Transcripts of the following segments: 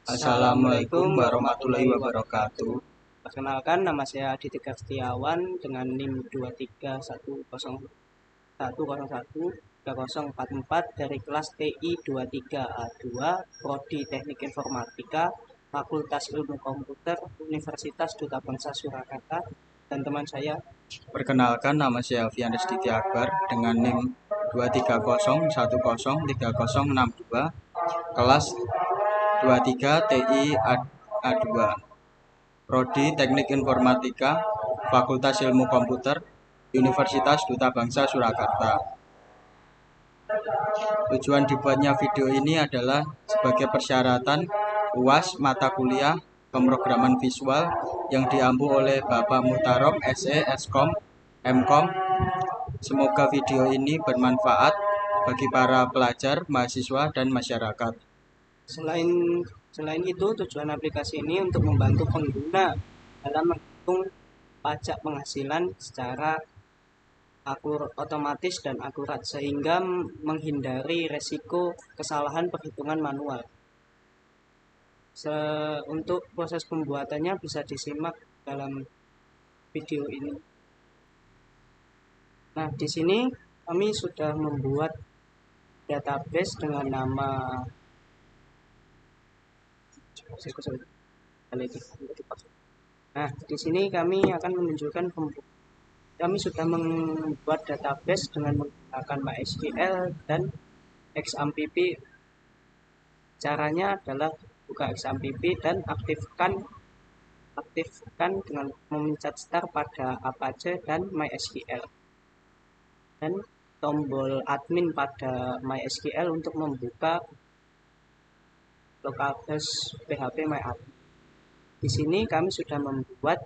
Assalamualaikum warahmatullahi warahmatullahi wabarakatuh. Perkenalkan, nama saya Aditya Setiawan dengan NIM 231013044 dari kelas TI 23A2 Prodi Teknik Informatika Fakultas Ilmu Komputer Universitas Duta Bangsa Surakarta, dan teman saya. Perkenalkan, nama saya Alfian Rizky Akbar dengan NIM 230103062 kelas 23 TI A2 Prodi Teknik Informatika Fakultas Ilmu Komputer Universitas Duta Bangsa Surakarta. Tujuan dibuatnya video ini adalah sebagai persyaratan UAS mata kuliah pemrograman visual yang diampu oleh Bapak Mutarok SE Eskom Mkom. Semoga video ini bermanfaat bagi para pelajar, mahasiswa, dan masyarakat. Selain selain itu, tujuan aplikasi ini untuk membantu pengguna dalam menghitung pajak penghasilan secara otomatis dan akurat, sehingga menghindari resiko kesalahan perhitungan manual. Untuk proses pembuatannya bisa disimak dalam video ini. Nah, di sini kami sudah membuat database dengan nama Nah, di sini kami sudah membuat database dengan menggunakan MySQL dan XAMPP. Caranya adalah buka XAMPP dan aktifkan dengan memencet start pada Apache dan MySQL, dan tombol admin pada MySQL untuk membuka localhost PHP MyAdmin. Di sini kami sudah membuat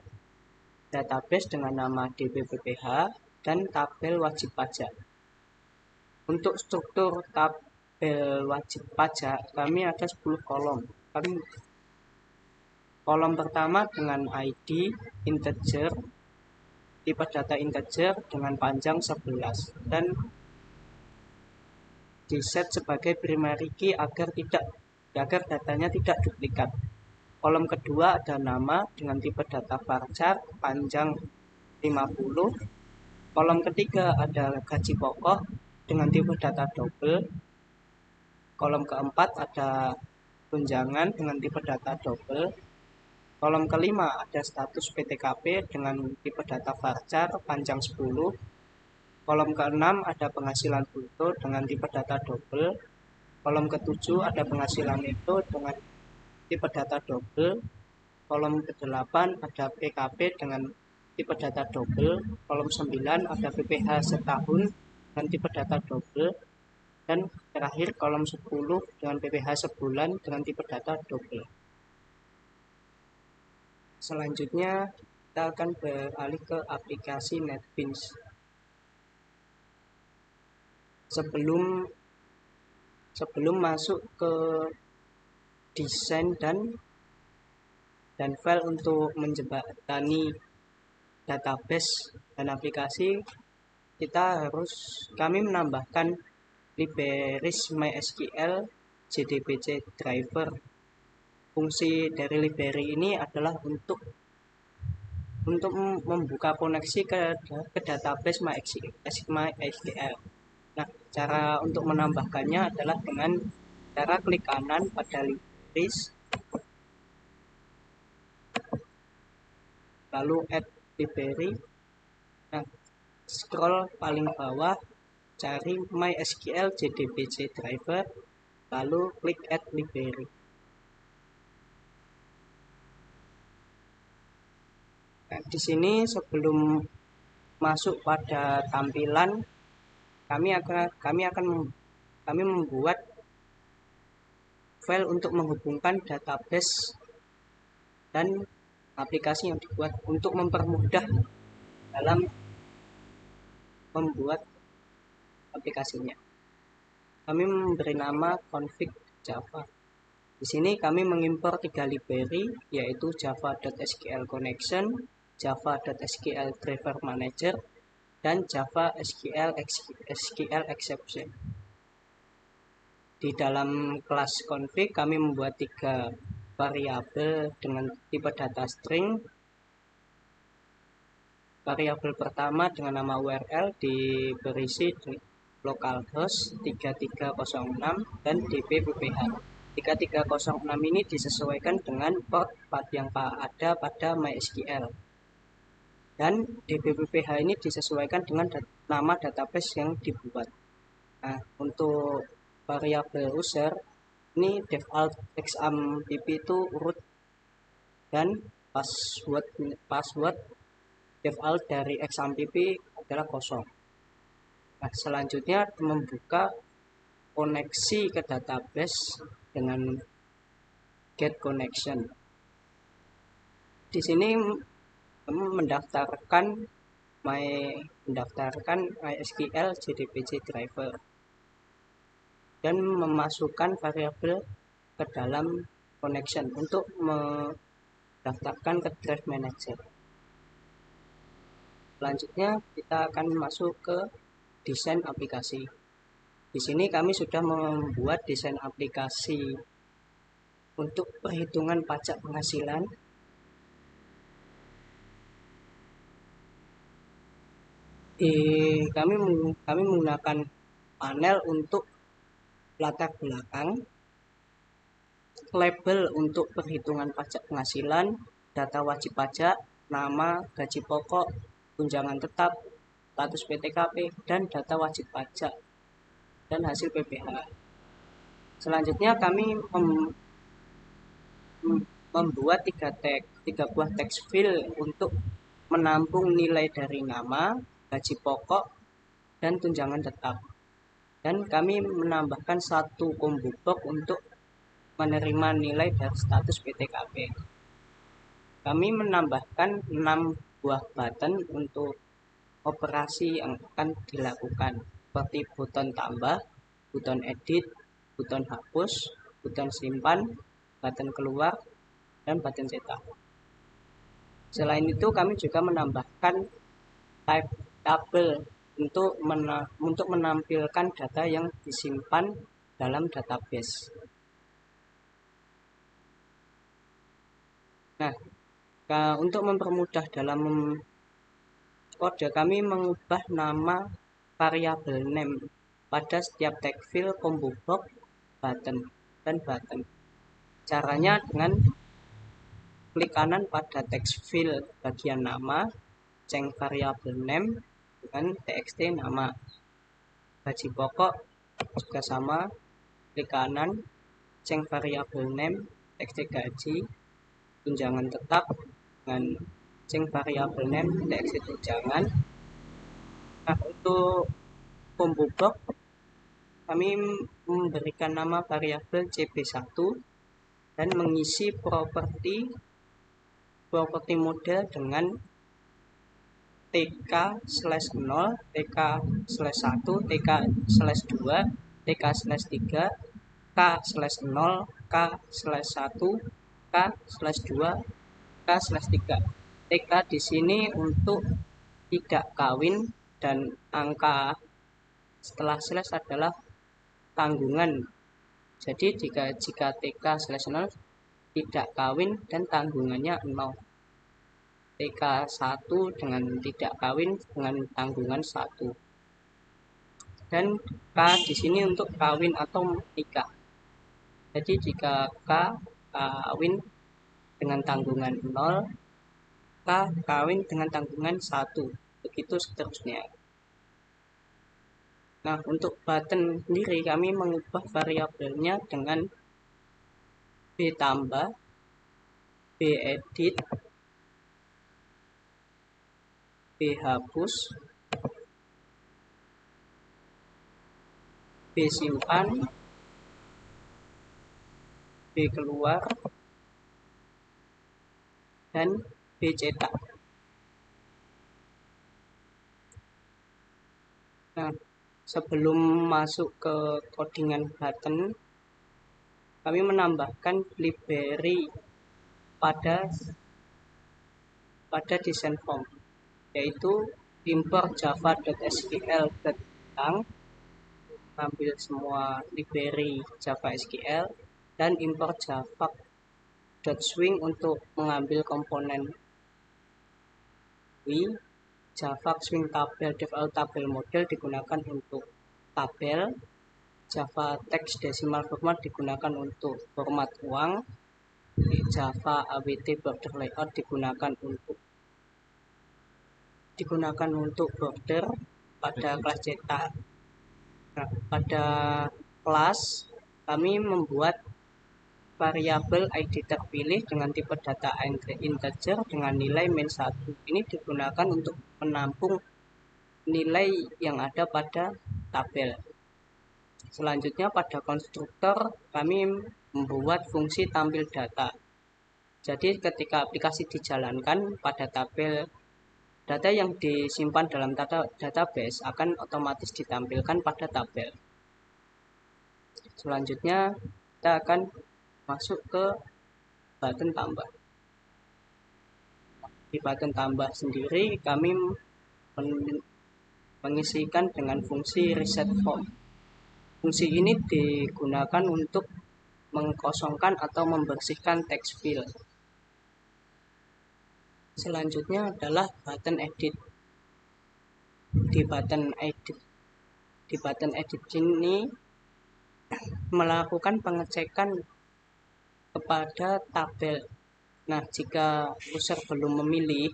database dengan nama dbpph dan tabel wajib pajak. Untuk struktur tabel wajib pajak kami ada 10 kolom. Kolom pertama dengan ID integer, tipe data integer dengan panjang 11, dan diset sebagai primary key agar datanya tidak duplikat. Kolom kedua ada nama dengan tipe data varchar panjang 50. Kolom ketiga ada gaji pokok dengan tipe data double. Kolom keempat ada tunjangan dengan tipe data double. Kolom kelima ada status PTKP dengan tipe data varchar panjang 10. Kolom keenam ada penghasilan bruto dengan tipe data double. Kolom ketujuh ada penghasilan neto dengan tipe data double. Kolom ke-8 ada PKP dengan tipe data double. Kolom 9 ada PPh setahun dengan tipe data double. Dan terakhir kolom 10 dengan PPh sebulan dengan tipe data double. Selanjutnya kita akan beralih ke aplikasi NetBeans. Sebelum masuk ke desain dan file untuk menjembatani database dan aplikasi, kami menambahkan libraries MySQL JDBC driver. Fungsi dari library ini adalah untuk membuka koneksi ke database MySQL. Nah, cara untuk menambahkannya adalah dengan cara klik kanan pada libraries, lalu add library. Nah, scroll paling bawah, cari MySQL JDBC driver, lalu klik add library. Nah, di sini sebelum masuk pada tampilan, kami membuat file untuk menghubungkan database dan aplikasi yang dibuat untuk mempermudah dalam membuat aplikasinya. Kami memberi nama config Java. Di sini kami mengimpor 3 library, yaitu java.sql connection, java.sql driver manager, dan java SQL exception. Di dalam kelas config kami membuat 3 variabel dengan tipe data string. Variabel pertama dengan nama URL berisi di localhost 3306 dan dbpph. 3306 ini disesuaikan dengan port yang ada pada MySQL. Dan dbpph ini disesuaikan dengan nama database yang dibuat. Nah, untuk variabel user ini default exampp itu root dan password default dari exampp adalah kosong. Nah, selanjutnya membuka koneksi ke database dengan get connection. Di sini mendaftarkan MySQL JDBC driver dan memasukkan variabel ke dalam connection untuk mendaftarkan ke drive manager. Selanjutnya kita akan masuk ke desain aplikasi. Di sini kami sudah membuat desain aplikasi untuk perhitungan pajak penghasilan. Kami menggunakan panel untuk latar belakang, label untuk perhitungan pajak penghasilan, data wajib pajak, nama, gaji pokok, tunjangan tetap, status PTKP, dan data wajib pajak dan hasil PPh. Selanjutnya kami membuat tiga buah text field untuk menampung nilai dari nama, gaji pokok, dan tunjangan tetap. Dan kami menambahkan satu combo box untuk menerima nilai dari status PTKP. Kami menambahkan 6 buah button untuk operasi yang akan dilakukan, seperti button tambah, button edit, button hapus, button simpan, button keluar, dan button cetak. Selain itu, kami juga menambahkan type table untuk menampilkan data yang disimpan dalam database. Nah, untuk mempermudah dalam kode, kami mengubah nama variabel name pada setiap text field, combo box, button, dan button. Caranya dengan klik kanan pada text field bagian nama, change variabel name dengan txt nama. Gaji pokok juga sama, klik kanan, change variabel name, txt gaji. Tunjangan tetap dengan change variabel name, txt tunjangan. Nah, untuk combo box kami memberikan nama variabel cb1 dan mengisi properti model dengan tk/0, tk/1, tk/2, tk/3, k/0, k/1, k/2, k/3. TK di sini untuk tidak kawin dan angka setelah slash adalah tanggungan. Jadi jika TK/0 tidak kawin dan tanggungannya 0. TK1 dengan tidak kawin dengan tanggungan 1. Dan K di sini untuk kawin atau nikah. Jadi jika K kawin dengan tanggungan 0, K kawin dengan tanggungan 1. Begitu seterusnya. Nah, untuk button sendiri kami mengubah variabelnya dengan B tambah, B edit, B hapus, B simpan, B keluar, dan B cetak. Nah, sebelum masuk ke codingan button, kami menambahkan library pada desain form, yaitu import java.sql ambil semua library Java SQL dan import Java .swing untuk mengambil komponen UI, Java Swing Tabel Default Tabel Model digunakan untuk tabel, Java Text Decimal Format digunakan untuk format uang, Java AWT Border Layout digunakan untuk border pada kelas cetak. Nah, pada kelas kami membuat variabel ID terpilih dengan tipe data integer dengan nilai -1. Ini digunakan untuk menampung nilai yang ada pada tabel. Selanjutnya pada konstruktor kami membuat fungsi tampil data. Jadi ketika aplikasi dijalankan pada tabel, data yang disimpan dalam database akan otomatis ditampilkan pada tabel. Selanjutnya kita akan masuk ke button tambah. Di button tambah sendiri kami mengisikan dengan fungsi reset form. Fungsi ini digunakan untuk mengkosongkan atau membersihkan text field. Selanjutnya adalah button edit. Di button edit ini melakukan pengecekan kepada tabel. Nah, jika user belum memilih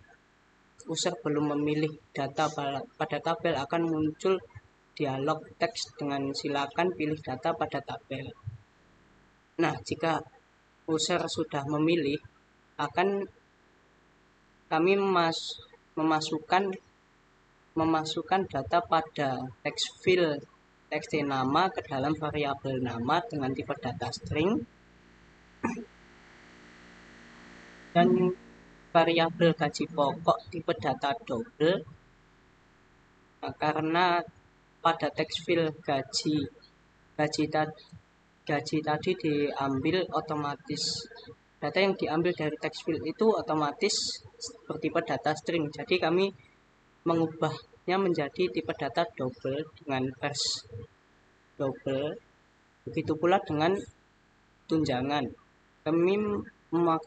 data pada tabel, akan muncul dialog teks dengan silakan pilih data pada tabel. Nah, jika user sudah memilih, akan kami memasukkan data pada text field txt nama ke dalam variabel nama dengan tipe data string, dan variabel gaji pokok tipe data double. Nah, karena pada text field gaji tadi diambil otomatis, data yang diambil dari text field itu otomatis bertipe data string. Jadi kami mengubahnya menjadi tipe data double dengan vers double. Begitu pula dengan tunjangan. Kami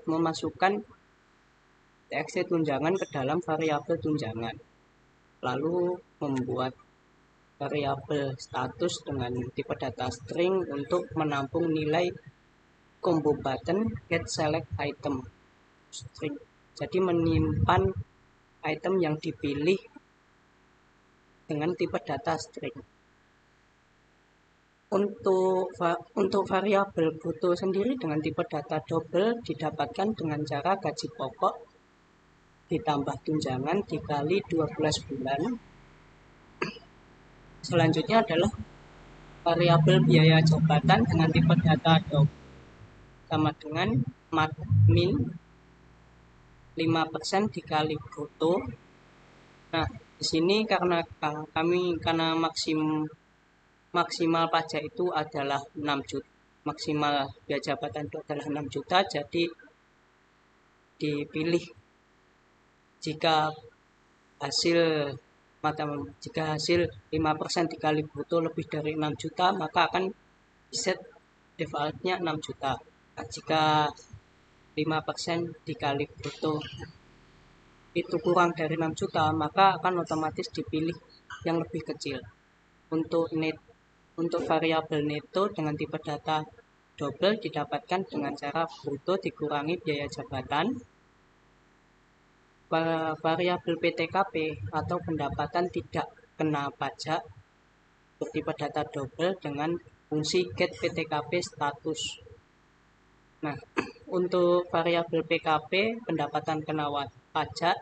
memasukkan txt tunjangan ke dalam variabel tunjangan. Lalu membuat variabel status dengan tipe data string untuk menampung nilai combo button get select item string. Jadi menyimpan item yang dipilih dengan tipe data string. Untuk variabel bruto sendiri dengan tipe data double didapatkan dengan cara gaji pokok ditambah tunjangan dikali 12 bulan. Selanjutnya adalah variabel biaya jabatan dengan tipe data double sama dengan min 5% dikali bruto. Nah, di sini karena maksimal pajak itu adalah 6 juta, maksimal biaya jabatan itu adalah 6 juta, jadi dipilih jika hasil 5% dikali bruto lebih dari 6 juta, maka akan set defaultnya 6 juta. Nah, jika 5% dikali bruto itu kurang dari 6 juta, maka akan otomatis dipilih yang lebih kecil. Untuk variabel neto dengan tipe data double didapatkan dengan cara bruto dikurangi biaya jabatan. Variabel PTKP atau pendapatan tidak kena pajak bertipe data double dengan fungsi get PTKP status. Nah, untuk variabel PKP pendapatan kena pajak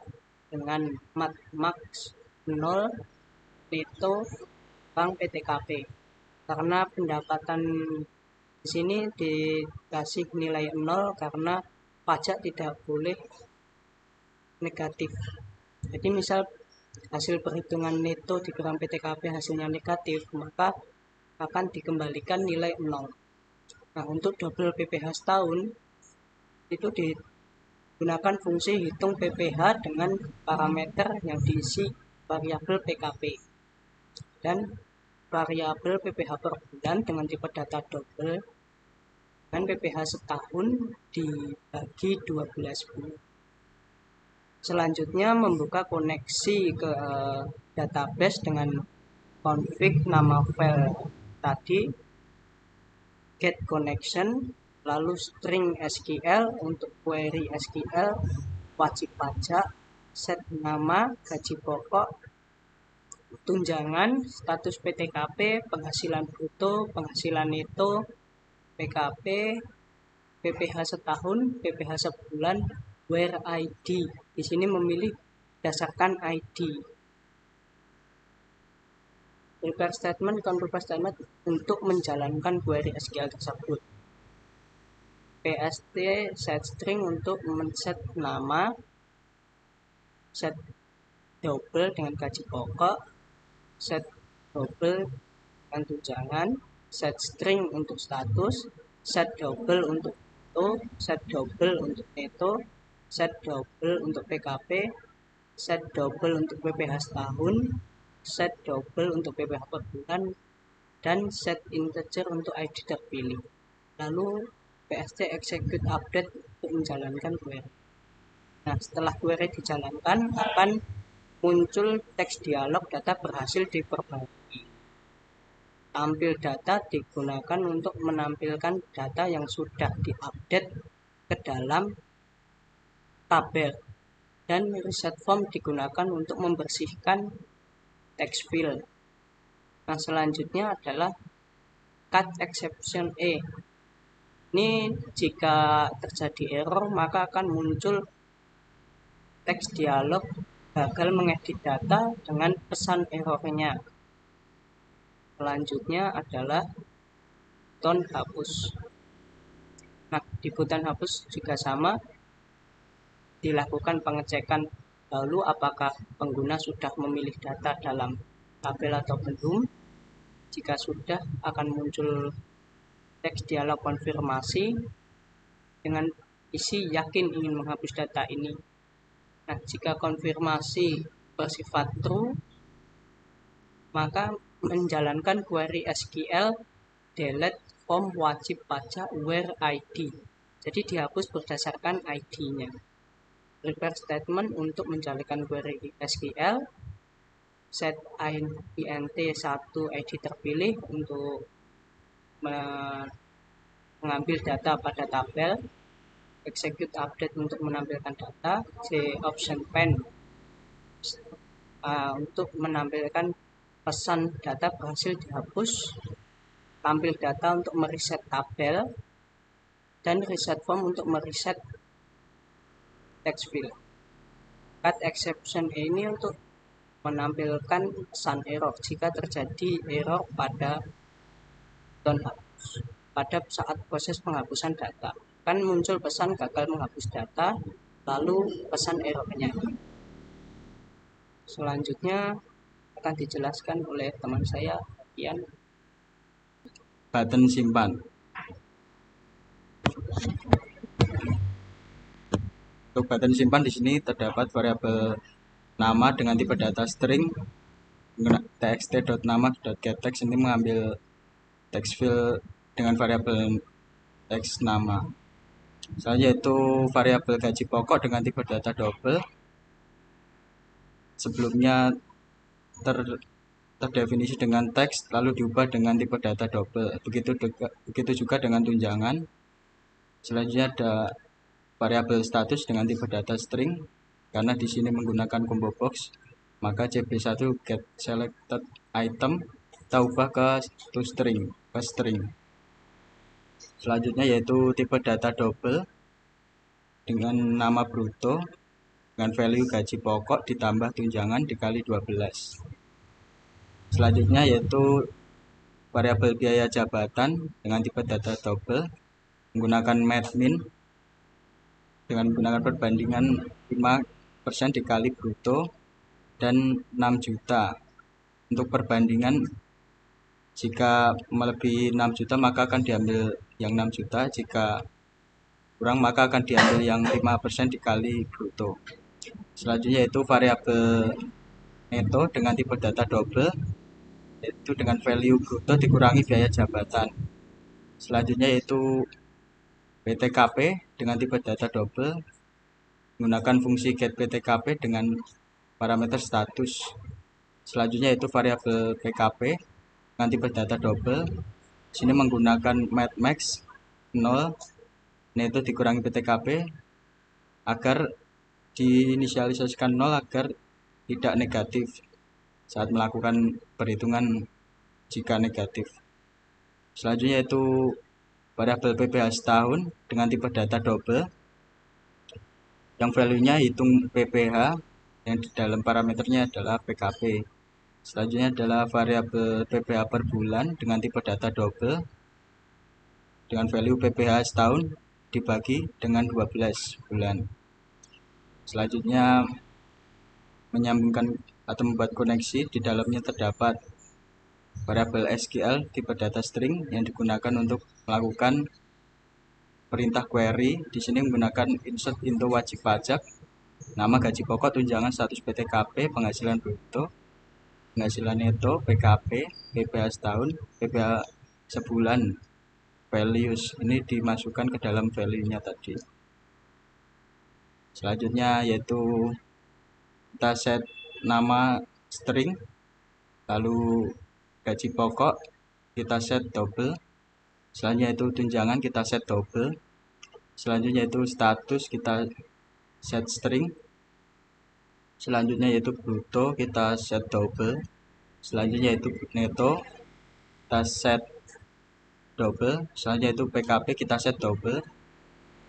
dengan max 0 neto bank PTKP. Karena pendapatan di sini dikasih nilai 0 karena pajak tidak boleh negatif. Jadi misal hasil perhitungan neto di bank PTKP hasilnya negatif, maka akan dikembalikan nilai 0. Nah, untuk double PPh setahun itu digunakan fungsi hitung PPh dengan parameter yang diisi variabel PKP dan variabel PPh per bulan dengan tipe data double dan PPh setahun dibagi 12 bulan. Selanjutnya membuka koneksi ke database dengan config nama file tadi, get connection, lalu string SQL untuk query SQL, wajib pajak, set nama, gaji pokok, tunjangan, status PTKP, penghasilan bruto, penghasilan neto, PKP, PPh setahun, PPh sebulan, where ID. Di sini memilih berdasarkan ID. Prepare statement, prepare statement untuk menjalankan query SQL tersebut. PST set string untuk men-set nama, set double dengan gaji pokok, set double dengan tunjangan, set string untuk status, set double untuk neto, set double untuk neto, set double untuk PKP, set double untuk PPh setahun, set double untuk PPh per bulan, dan set integer untuk ID terpilih. Lalu PST execute update untuk menjalankan query. Nah, setelah query dijalankan akan muncul teks dialog data berhasil diperbaiki. Tampil data digunakan untuk menampilkan data yang sudah diupdate ke dalam tabel, dan reset form digunakan untuk membersihkan text field. Nah, selanjutnya adalah cut exception E. Ini jika terjadi error maka akan muncul teks dialog gagal mengedit data dengan pesan errornya. Selanjutnya adalah button hapus. Nah, di button hapus juga sama, dilakukan pengecekan lalu apakah pengguna sudah memilih data dalam tabel atau belum. Jika sudah, akan muncul teks dialog konfirmasi dengan isi yakin ingin menghapus data ini. Nah, jika konfirmasi bersifat true, maka menjalankan query SQL delete form wajib pajak where ID. Jadi dihapus berdasarkan ID-nya. Prepare statement untuk menjalankan query SQL, set int 1 ID terpilih untuk mengambil data pada tabel, execute update untuk menampilkan data, option pen untuk menampilkan pesan data berhasil dihapus, tampil data untuk mereset tabel, dan reset form untuk mereset text field. Cut exception ini untuk menampilkan pesan error jika terjadi error pada button hapus. Pada saat proses penghapusan data, kan muncul pesan gagal menghapus data, lalu pesan errornya. Selanjutnya akan dijelaskan oleh teman saya, Ian. Button simpan. Untuk button simpan di sini terdapat variabel nama dengan tipe data string, txt.nama.getText ini mengambil text field dengan variabel teks nama. Selanjutnya yaitu variabel gaji pokok dengan tipe data double. Sebelumnya terdefinisi dengan teks lalu diubah dengan tipe data double. Begitu juga dengan tunjangan. Selanjutnya ada variabel status dengan tipe data string, karena di sini menggunakan combo box, maka cb1 get selected item kita ubah ke string. Selanjutnya yaitu tipe data double dengan nama bruto dengan value gaji pokok ditambah tunjangan dikali 12. Selanjutnya yaitu variabel biaya jabatan dengan tipe data double menggunakan mathmin dengan menggunakan perbandingan 5% dikali bruto dan 6 juta. Untuk perbandingan jika melebihi 6 juta maka akan diambil yang 6 juta, jika kurang maka akan diambil yang 5% dikali bruto. Selanjutnya yaitu variabel neto dengan tipe data double, yaitu dengan value bruto dikurangi biaya jabatan. Selanjutnya yaitu PTKP dengan tipe data double menggunakan fungsi get PTKP dengan parameter status. Selanjutnya itu variabel PKP dengan tipe data double. Sini menggunakan max 0, nah itu dikurangi PTKP agar diinisialisasikan 0 agar tidak negatif saat melakukan perhitungan jika negatif. Selanjutnya itu variabel PPH setahun dengan tipe data double yang value-nya hitung PPH yang di dalam parameternya adalah PKP. Selanjutnya adalah variabel PPH per bulan dengan tipe data double dengan value PPH setahun dibagi dengan 12 bulan. Selanjutnya menyambungkan atau membuat koneksi, di dalamnya terdapat variabel SQL tipe data string yang digunakan untuk melakukan perintah query. Di sini menggunakan insert into wajib pajak, nama, gaji pokok, tunjangan, status PTKP, penghasilan bruto, penghasilan neto, PKP, PPH setahun, PPH sebulan, values. Ini dimasukkan ke dalam value-nya tadi. Selanjutnya yaitu kita set nama string, lalu gaji pokok kita set double, selanjutnya itu tunjangan kita set double, selanjutnya itu status kita set string, selanjutnya yaitu bruto kita set double, selanjutnya itu neto kita set double, selanjutnya itu PKP kita set double,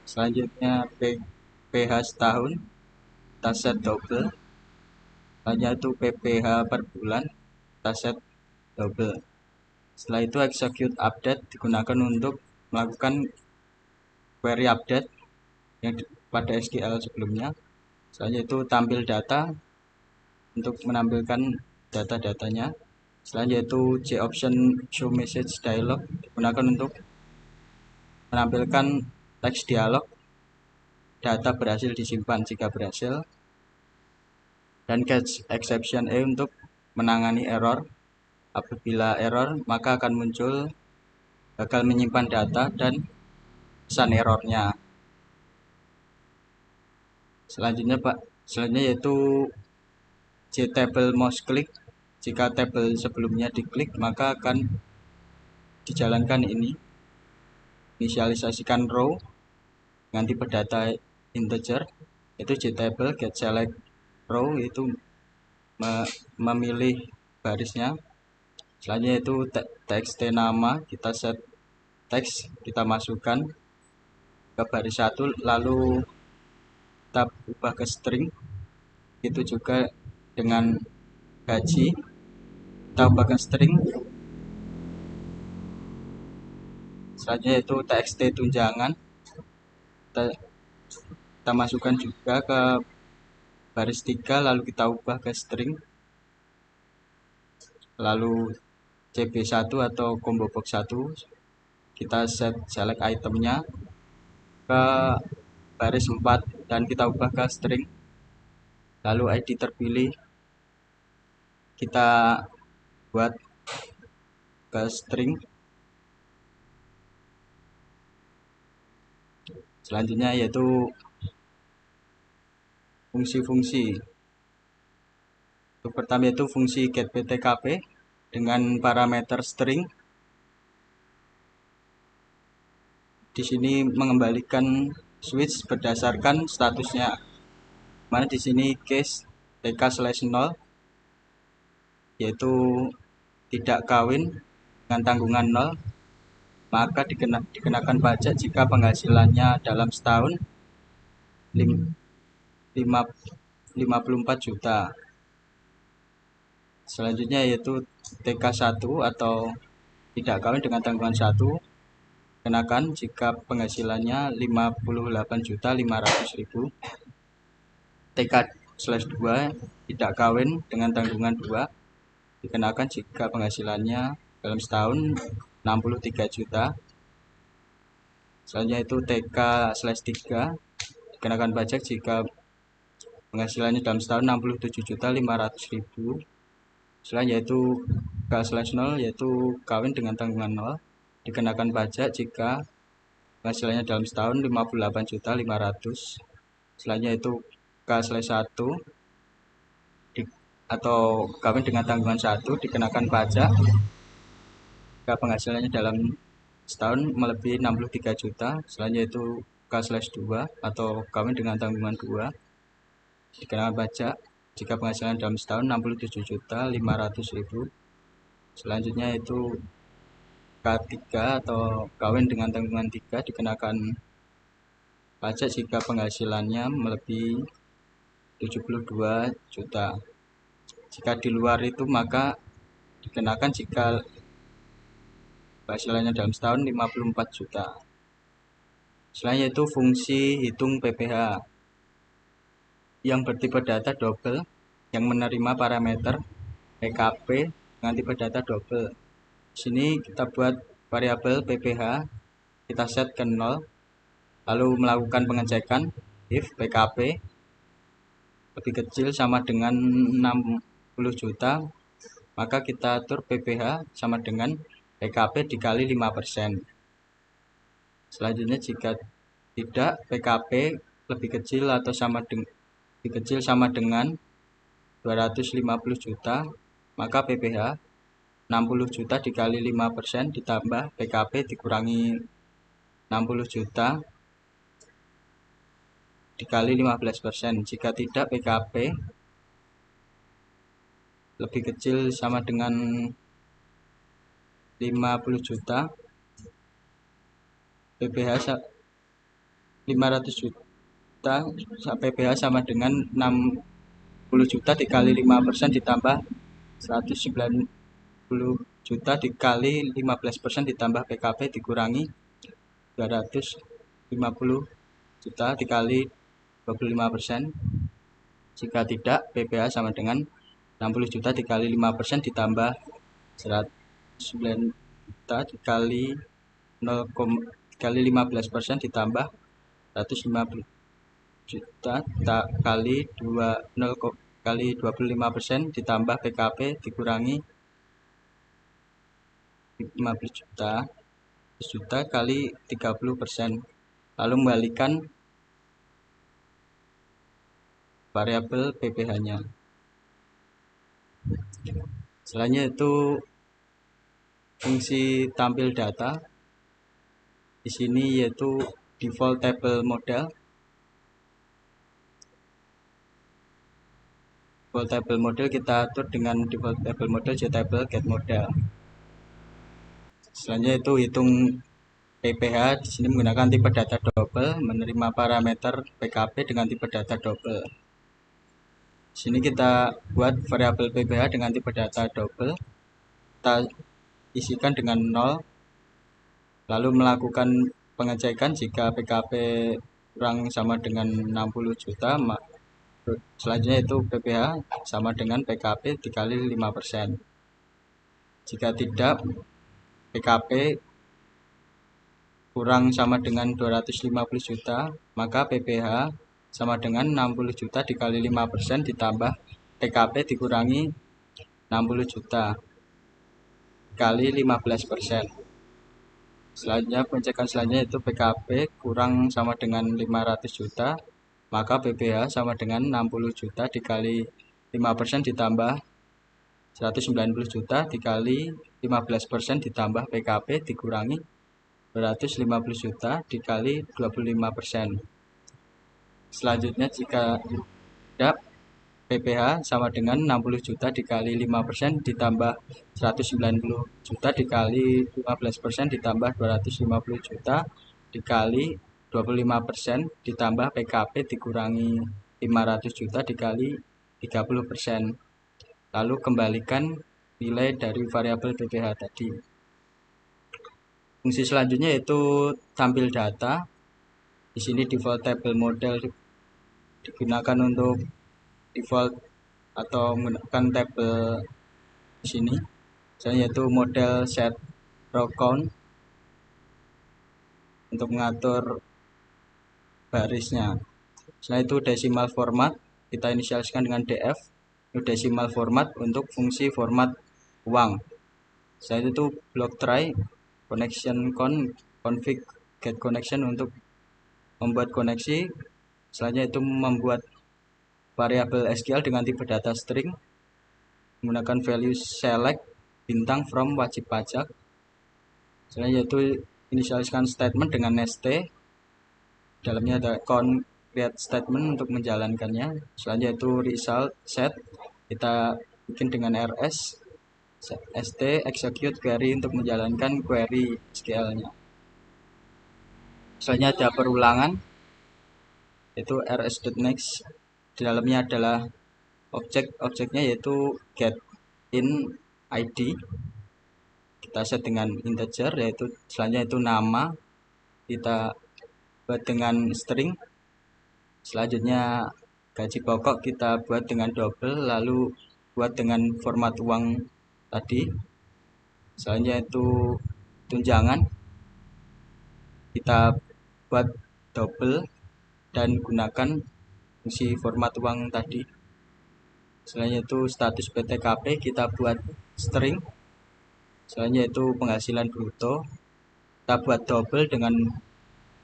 selanjutnya PPH setahun kita set double, selanjutnya itu PPH per bulan kita set double. Setelah itu execute update digunakan untuk melakukan query update yang pada SQL sebelumnya. Selanjutnya itu tampil data untuk menampilkan data-datanya. Selanjutnya itu JOption show message dialog digunakan untuk menampilkan teks dialog, data berhasil disimpan jika berhasil, dan catch exception untuk menangani error. Apabila error maka akan muncul gagal menyimpan data dan pesan errornya. Selanjutnya yaitu JTable mouse click. Jika tabel sebelumnya diklik maka akan dijalankan ini, inisialisasikan row dengan tipe data integer, itu JTable get select row, itu memilih barisnya. Selanjutnya itu txt nama, kita set teks, kita masukkan ke baris 1, lalu kita ubah ke string. Itu juga dengan gaji kita ubah ke string. Selanjutnya itu txt tunjangan, kita masukkan juga ke baris 3, lalu kita ubah ke string. Lalu CB1 atau combo box 1 kita set select itemnya ke baris 4 dan kita ubah ke string. Lalu ID terpilih kita buat ke string. Selanjutnya yaitu fungsi-fungsi. Untuk pertama yaitu fungsi get PTKP dengan parameter string. Di sini mengembalikan switch berdasarkan statusnya. Mana di sini case TK/0 yaitu tidak kawin dengan tanggungan 0, maka dikenakan pajak jika penghasilannya dalam setahun 54 juta. Selanjutnya yaitu TK1 atau tidak kawin dengan tanggungan 1, kenakan jika penghasilannya 58.500.000. TK/2 tidak kawin dengan tanggungan 2, dikenakan jika penghasilannya dalam setahun 63 juta. Selanjutnya itu TK/3 dikenakan pajak jika penghasilannya dalam setahun 67.500.000. Selanjutnya yaitu K/0 yaitu kawin dengan tanggungan 0, dikenakan pajak jika penghasilannya dalam setahun 58.500.000. Selanjutnya itu K/1 atau kawin dengan tanggungan 1 dikenakan pajak jika penghasilannya dalam setahun melebihi 63 juta. Selanjutnya itu K/2 atau kawin dengan tanggungan 2 dikenakan pajak jika penghasilan dalam setahun 67.500.000. Selanjutnya itu K3 atau kawin dengan tanggungan 3 dikenakan pajak jika penghasilannya melebihi 72 juta. Jika di luar itu maka dikenakan jika penghasilannya dalam setahun 54 juta. Selanjutnya itu fungsi hitung PPh yang bertipe data double yang menerima parameter PKP dengan tipe data double. Di sini kita buat variabel PPh, kita set ke 0, lalu melakukan pengecekan if PKP lebih kecil sama dengan 60 juta, maka kita atur PPh sama dengan PKP dikali 5%. Selanjutnya jika tidak PKP lebih kecil atau sama dengan 250 juta, maka PPh 60 juta dikali 5% ditambah PKP dikurangi 60 juta dikali 15%. Jika tidak PKP lebih kecil sama dengan 50 juta, PPh 500 juta, PPh sama dengan 60 juta dikali 5% ditambah 190 juta dikali 15% ditambah PKP dikurangi 250 juta dikali 25%. Jika tidak PPh sama dengan 60 juta dikali 5% ditambah 109 juta dikali 15% ditambah 150 juta kali 25% ditambah PKP dikurangi 15 juta kali 30%, lalu membalikan variabel PPh-nya. Selanjutnya itu fungsi tampil data. Di sini yaitu default table model. Default table model kita atur dengan default table model JTable get model. Selanjutnya itu hitung PPh. Di sini menggunakan tipe data double, menerima parameter PKP dengan tipe data double. Di sini kita buat variabel PPh dengan tipe data double, kita isikan dengan 0, lalu melakukan pengecekan jika PKP kurang sama dengan 60 juta. Selanjutnya itu PPh sama dengan PKP dikali 5%. Jika tidak PKP kurang sama dengan 250 juta, maka PPh sama dengan 60 juta dikali 5% ditambah PKP dikurangi 60 juta kali 15%. Selanjutnya pengecekan selanjutnya itu PKP kurang sama dengan 500 juta, maka PPh sama dengan 60 juta dikali 5% ditambah 190 juta dikali 15% ditambah PKP dikurangi 250 juta dikali 25%. Selanjutnya jika tidak PPh sama dengan 60 juta dikali 5% ditambah 190 juta dikali 15% ditambah 250 juta dikali 25% ditambah PKP dikurangi 500 juta dikali 30%. Lalu kembalikan nilai dari variabel PPh tadi. Fungsi selanjutnya yaitu tampil data. Di sini default table model digunakan untuk default atau menggunakan tabel di sini, yaitu model set row count untuk mengatur barisnya. Setelah itu decimal format kita inisialiskan dengan df. Decimal format untuk fungsi format uang. Setelah itu block try connection config get connection untuk membuat koneksi. Selanjutnya itu membuat variabel SQL dengan tipe data string menggunakan value select bintang from wajib pajak. Selanjutnya yaitu inisialiskan statement dengan neste. Dalamnya ada count create statement untuk menjalankannya. Selanjutnya itu result set, kita bikin dengan rs st execute query untuk menjalankan query SQL-nya. Selanjutnya ada perulangan, itu rs.next. Di dalamnya adalah objeknya yaitu get in id, kita set dengan integer, yaitu selanjutnya itu nama kita buat dengan string. Selanjutnya gaji pokok kita buat dengan double, lalu buat dengan format uang tadi. Selanjutnya itu tunjangan kita buat double dan gunakan fungsi format uang tadi. Selanjutnya itu status PTKP kita buat string. Selanjutnya itu penghasilan bruto kita buat double dengan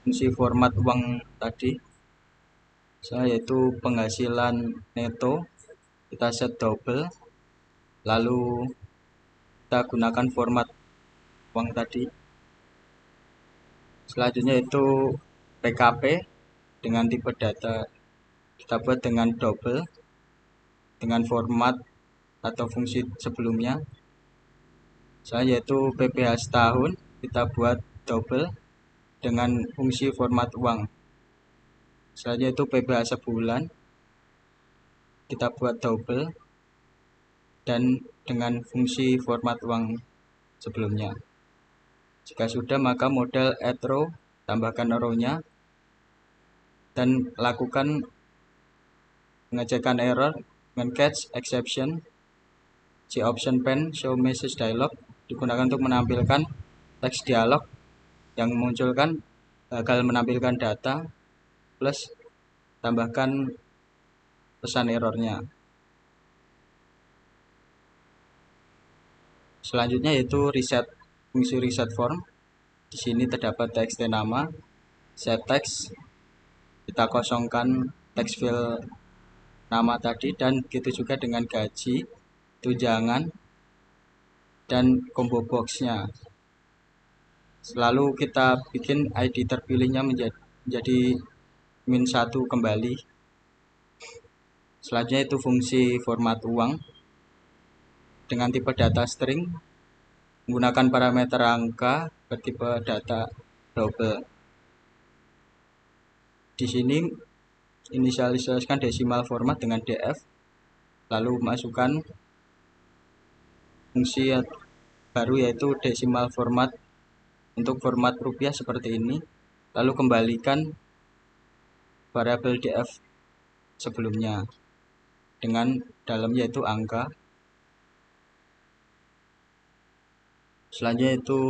fungsi format uang tadi. Selanjutnya itu penghasilan neto kita set double, lalu kita gunakan format uang tadi. Selanjutnya itu PKP dengan tipe data kita buat dengan double dengan format atau fungsi sebelumnya. Selanjutnya itu PPh setahun kita buat double dengan fungsi format uang. Selanjutnya itu PPh sebulan kita buat double dan dengan fungsi format uang sebelumnya. Jika sudah, maka model add row, tambahkan row-nya dan lakukan pengecekan error dengan catch exception. option pane show message dialog digunakan untuk menampilkan teks dialog yang memunculkan gagal menampilkan data plus tambahkan pesan errornya. Selanjutnya yaitu reset, fungsi reset form. Di sini terdapat txt nama, set text, kita kosongkan text field nama tadi, dan begitu juga dengan gaji, tunjangan, dan combo boxnya. Selalu kita bikin ID terpilihnya menjadi -1 kembali. Selanjutnya itu fungsi format uang dengan tipe data string menggunakan parameter angka bertipe data double. Di sini inisialisasikan desimal format dengan df, lalu masukkan fungsi baru yaitu desimal format untuk format rupiah seperti ini, lalu kembalikan variabel df sebelumnya dengan dalam yaitu angka. Selanjutnya itu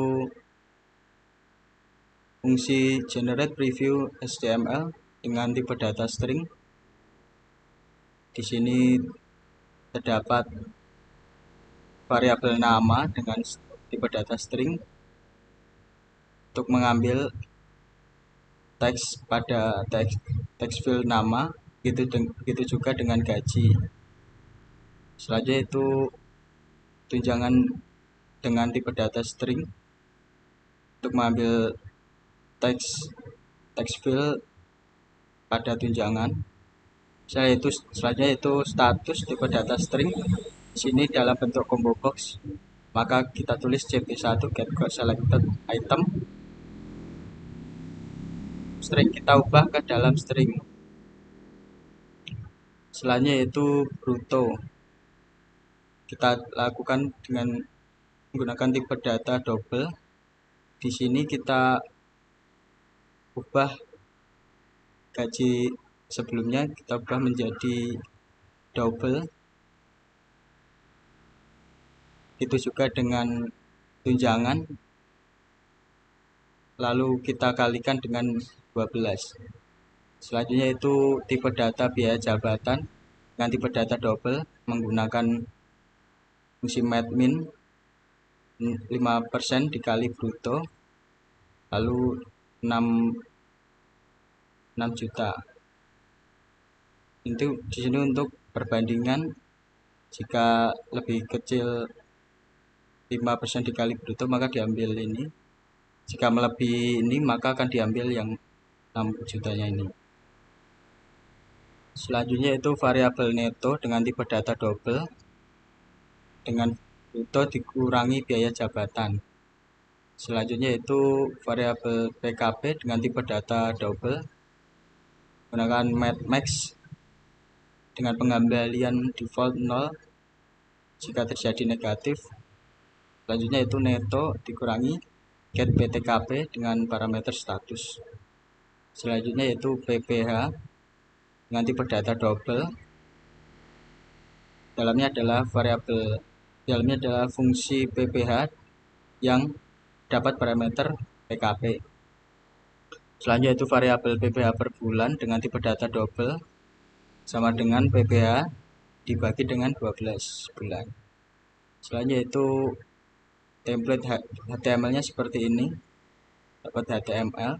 fungsi generate preview HTML dengan tipe data string. Di sini terdapat variabel nama dengan tipe data string untuk mengambil teks pada teks field nama, begitu juga dengan gaji. Selanjutnya itu tunjangan dengan tipe data string untuk mengambil teks field pada tunjangan. Selanjutnya itu status tipe data string. Di sini dalam bentuk combo box, maka kita tulis cp1 get selected item. String kita ubah ke dalam string. Selanjutnya itu bruto. Kita lakukan dengan menggunakan tipe data double. Di sini kita ubah gaji sebelumnya, kita ubah menjadi double. Itu juga dengan tunjangan, lalu kita kalikan dengan 12. Selanjutnya itu tipe data biaya jabatan dengan tipe data double menggunakan fungsi mathmin 5% dikali bruto, lalu 6 juta. Itu di sini untuk perbandingan, jika lebih kecil 5% dikali bruto maka diambil ini. Jika melebihi ini maka akan diambil yang 6 jutanya ini. Selanjutnya itu variabel neto dengan tipe data double dengan bruto dikurangi biaya jabatan. Selanjutnya itu variabel PKP dengan tipe data double menggunakan max dengan pengembalian default 0 jika terjadi negatif. Selanjutnya itu neto dikurangi get PTKP dengan parameter status. Selanjutnya yaitu PPH dengan tipe data double. Dalamnya adalah fungsi PPH yang dapat parameter PKP. Selanjutnya itu variabel PPH per bulan dengan tipe data double sama dengan PPH dibagi dengan 12 bulan. Selanjutnya itu template HTML-nya seperti ini. Dapat HTML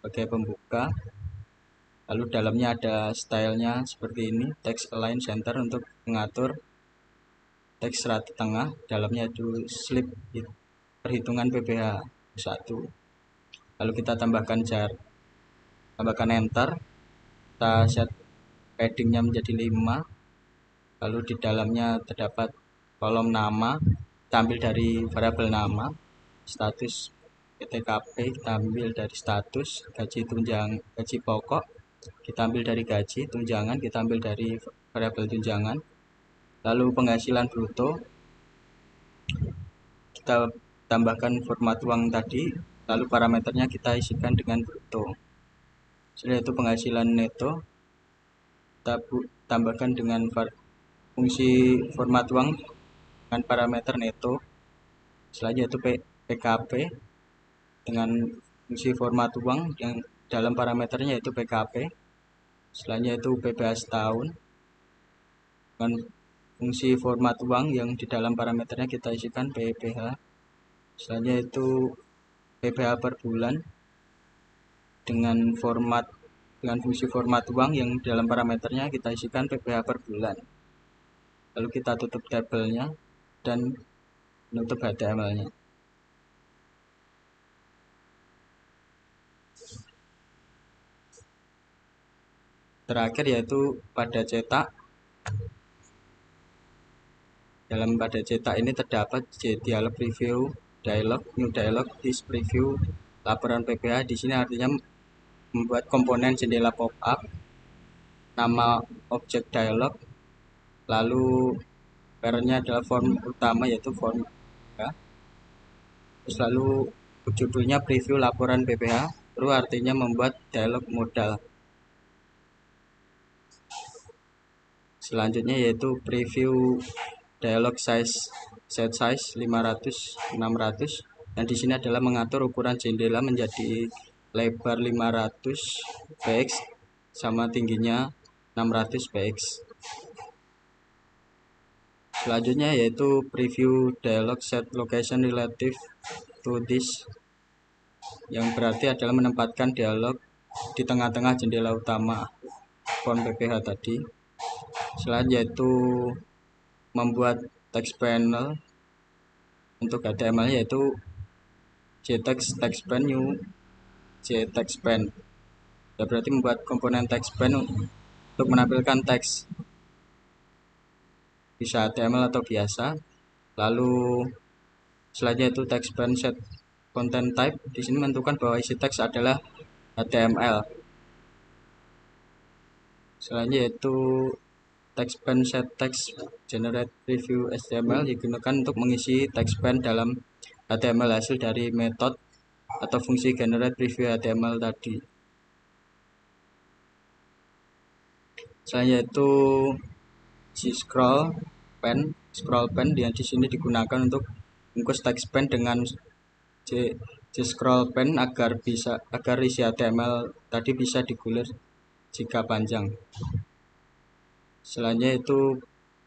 sebagai pembuka. Lalu dalamnya ada stylenya seperti ini, text align center untuk mengatur teks rata tengah. Dalamnya itu slip perhitungan PPH 1. Lalu kita tambahkan enter, kita set paddingnya menjadi 5. Lalu di dalamnya terdapat kolom nama, kita ambil dari variabel nama. Status PTKP kita ambil dari status, gaji pokok kita ambil dari gaji, tunjangan kita ambil dari variabel tunjangan. Lalu penghasilan bruto kita tambahkan format uang tadi, lalu parameternya kita isikan dengan bruto. Setelah itu penghasilan neto kita tambahkan dengan fungsi format uang dengan parameter neto. Selanjutnya itu PKP dengan fungsi format uang yang dalam parameternya yaitu PKP. Selanjutnya itu PPH setahun dengan fungsi format uang yang di dalam parameternya kita isikan PPH. Selanjutnya itu PPH per bulan dengan fungsi format uang yang dalam parameternya kita isikan PPH per bulan. Lalu kita tutup tabelnya dan menutup HTML-nya. Terakhir yaitu pada cetak. Dalam pada cetak ini terdapat dialog preview, new dialog, this preview, laporan PPH. Di sini artinya membuat komponen jendela pop-up, nama objek dialog, lalu parentnya adalah form utama yaitu form PPH. Terus lalu judulnya preview laporan PPH, terus artinya membuat dialog modal. Selanjutnya yaitu preview dialog set size 500 600, dan di sini adalah mengatur ukuran jendela menjadi lebar 500 px sama tingginya 600 px. Selanjutnya yaitu preview dialog set location relative to this, yang berarti adalah menempatkan dialog di tengah-tengah jendela utama form PPH tadi. Selanjutnya yaitu membuat text panel untuk HTML yaitu jtext textpan new jtextpan. Ya, berarti membuat komponen textpan untuk menampilkan teks, bisa HTML atau biasa. Lalu selanjutnya itu textpan set content type. Di sini menentukan bahwa isi teks adalah HTML. Selanjutnya yaitu textpan set text generate preview HTML digunakan untuk mengisi textpan dalam HTML hasil dari metode atau fungsi generate preview HTML tadi. Selanjutnya itu scroll pen yang di sini digunakan untuk bungkus textpan dengan scroll pen agar isi HTML tadi bisa digulir jika panjang. Selanjutnya itu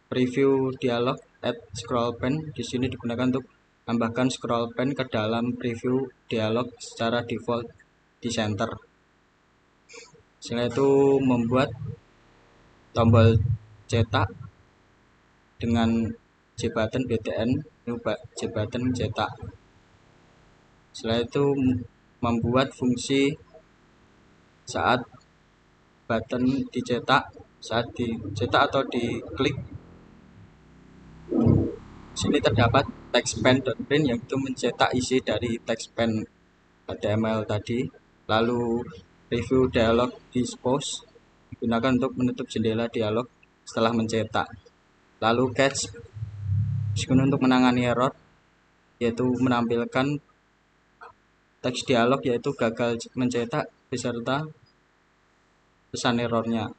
preview dialog add scroll pen. Di sini digunakan untuk tambahkan scroll pen ke dalam preview dialog secara default di center. Setelah itu membuat tombol cetak dengan J button BTN, J button cetak. Setelah itu membuat fungsi saat button dicetak, saat dicetak atau diklik. Sini terdapat textpen.print yang itu mencetak isi dari textpen HTML tadi. Lalu preview dialog dispose digunakan untuk menutup jendela dialog setelah mencetak. Lalu catch digunakan untuk menangani error, yaitu menampilkan teks dialog yaitu gagal mencetak beserta pesan errornya.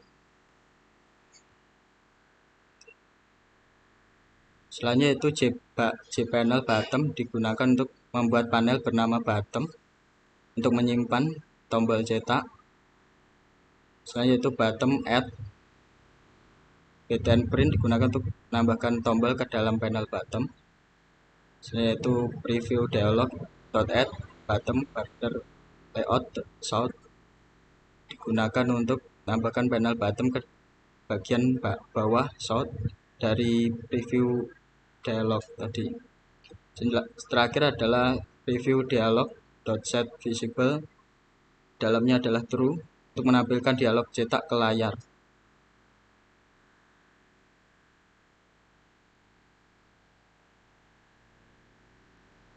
Selanjutnya itu jpanel bottom digunakan untuk membuat panel bernama bottom untuk menyimpan tombol cetak. Selanjutnya itu bottom add btn print digunakan untuk menambahkan tombol ke dalam panel bottom. Selanjutnya itu preview dialog .add bottom border layout south digunakan untuk menambahkan panel bottom ke bagian bawah south dari preview dialog tadi. Terakhir adalah preview dialog .set visible, dalamnya adalah true untuk menampilkan dialog cetak ke layar.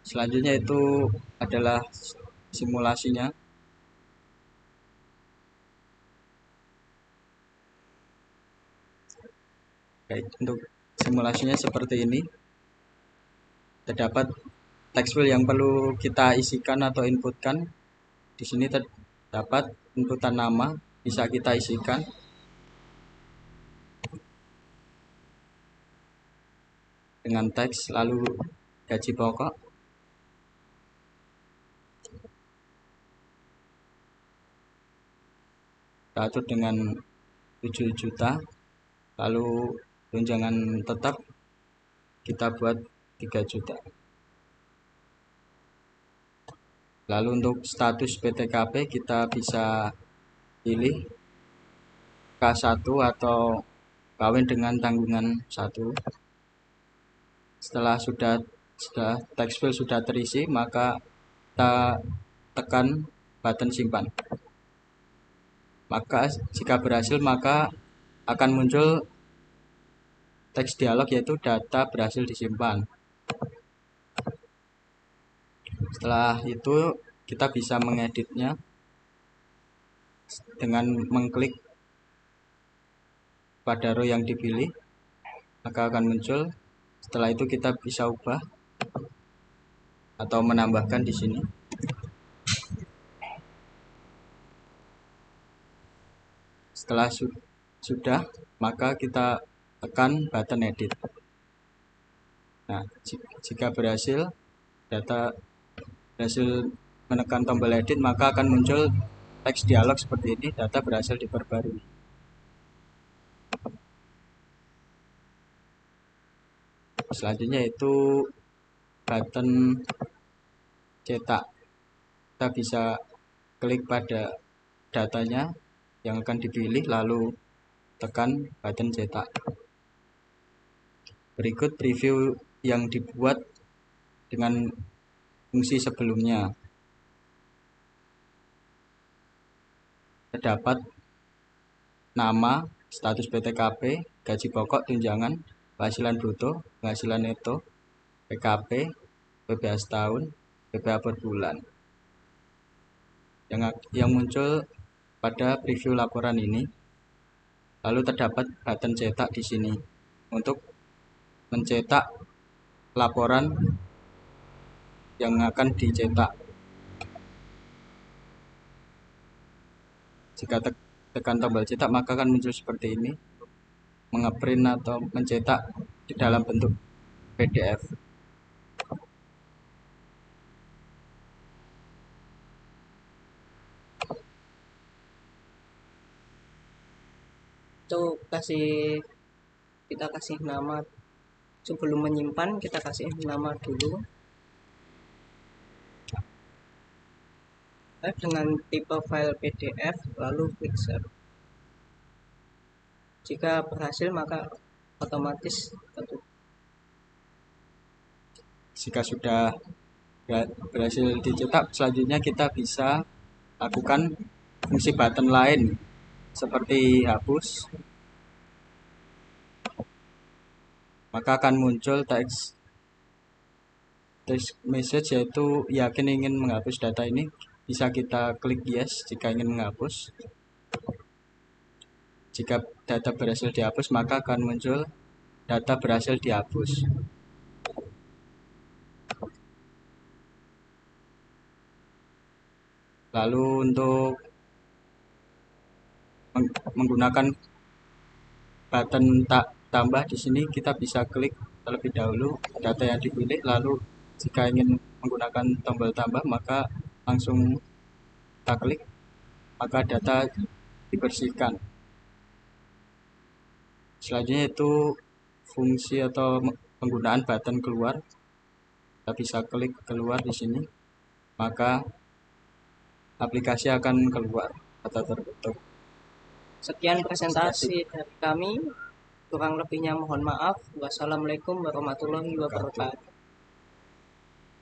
Selanjutnya itu adalah simulasinya. Baik, untuk simulasinya seperti ini. Terdapat text field yang perlu kita isikan atau inputkan. Di sini terdapat inputan nama, bisa kita isikan. Dengan teks, lalu gaji pokok. Kita atur dengan 7 juta. Lalu tunjangan tetap kita buat 3 juta. Lalu untuk status PTKP kita bisa pilih K1 atau kawin dengan tanggungan 1. Setelah text field sudah terisi, maka kita tekan button simpan. Maka jika berhasil, maka akan muncul teks dialog yaitu data berhasil disimpan. Setelah itu kita bisa mengeditnya dengan mengklik pada row yang dipilih, maka akan muncul. Setelah itu kita bisa ubah atau menambahkan di sini. Setelah sudah, maka kita tekan button edit. Nah, jika berhasil, data berhasil menekan tombol edit, maka akan muncul teks dialog seperti ini, data berhasil diperbarui. Selanjutnya itu button cetak. Kita bisa klik pada datanya yang akan dipilih, lalu tekan button cetak. Berikut preview yang dibuat dengan fungsi sebelumnya. Terdapat nama, status PTKP, gaji pokok, tunjangan, penghasilan bruto, penghasilan neto, PKP, PPh setahun, PPh per bulan. Yang muncul pada preview laporan ini. Lalu terdapat button cetak di sini untuk mencetak laporan yang akan dicetak. Jika tekan tombol cetak, maka akan muncul seperti ini, mengeprint atau mencetak di dalam bentuk PDF. Itu kita kasih nama. Sebelum menyimpan kita kasih nama dulu. dengan tipe file PDF lalu klik save. Jika berhasil maka otomatis tertutup. Jika sudah berhasil dicetak, selanjutnya kita bisa lakukan fungsi button lain seperti hapus. Maka akan muncul text message, yaitu yakin ingin menghapus data ini. Bisa kita klik yes jika ingin menghapus. Jika data berhasil dihapus, maka akan muncul data berhasil dihapus. Lalu untuk menggunakan button tambah di sini, kita bisa klik terlebih dahulu data yang dipilih, lalu jika ingin menggunakan tombol tambah maka langsung kita klik, maka data dibersihkan. Selanjutnya itu fungsi atau penggunaan button keluar. Kita bisa klik keluar di sini, maka aplikasi akan keluar atau tertutup. Sekian presentasi dari kami. Kurang lebihnya mohon maaf. Wassalamualaikum warahmatullahi wabarakatuh.